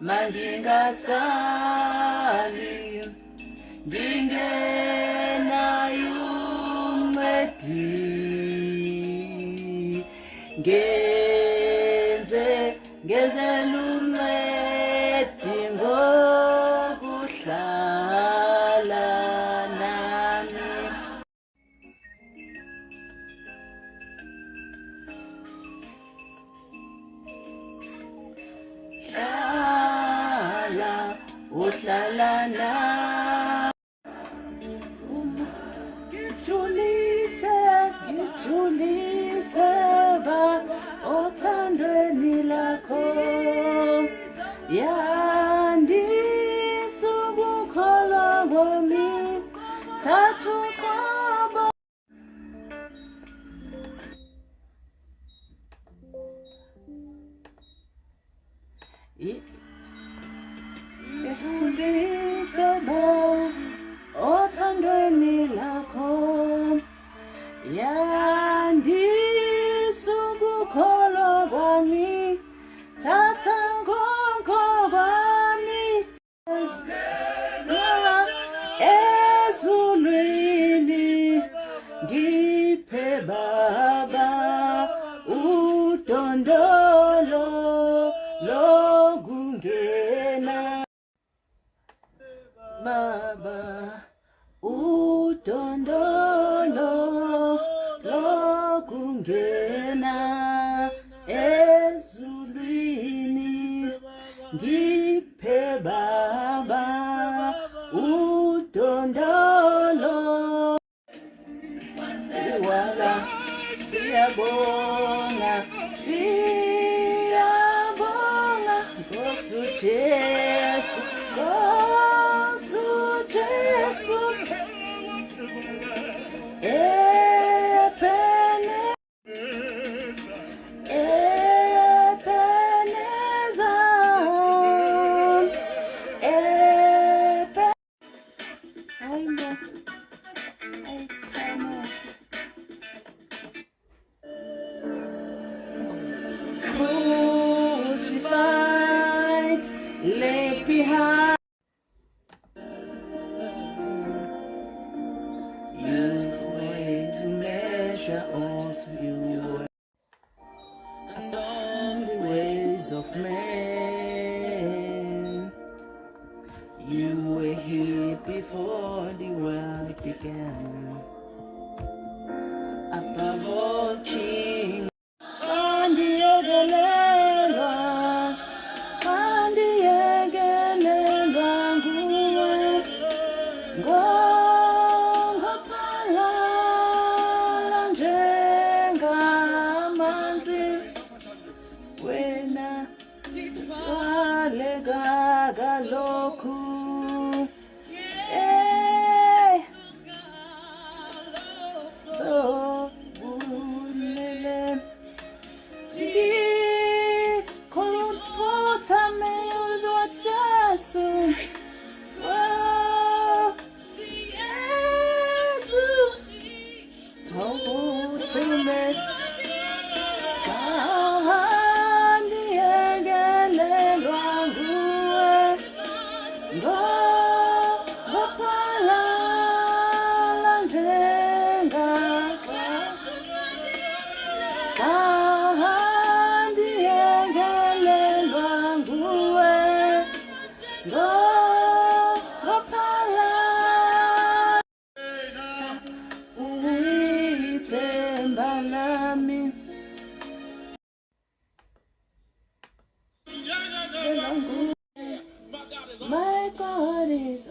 mangingasali ngingenayo umncedi ngenzela umncedi ngokuhlala nami. Uhlala nami. Ngijulise ba othandweni lakho, yandisa ukukholwa kwami, thatha uqobo. Ngijulise ba othandweni lakho, yandisa ukukholwa kwami, thatha konke kwami ezulwini, ngiphe Baba udondolo lokungena, Baba udondolo lokungena ezulwini, ngiphe Baba udondolo. Wala siyabonga, siyabonga Nkosi Jesu, Nkosi Jesu, crucified, left behind. Use the way to measure all to you upon the ways of man. You were here before the world began. Above all kings, Andiegelelwa nguwe, ngophalala njengamanzi, wena walega kalokhu. So bunele soon. Whoa, oh, to me. Kahandi egele lwanguwe, ngophala njenga. Kahandi egele lwanguwe, ngophala uyithemba lami. My God is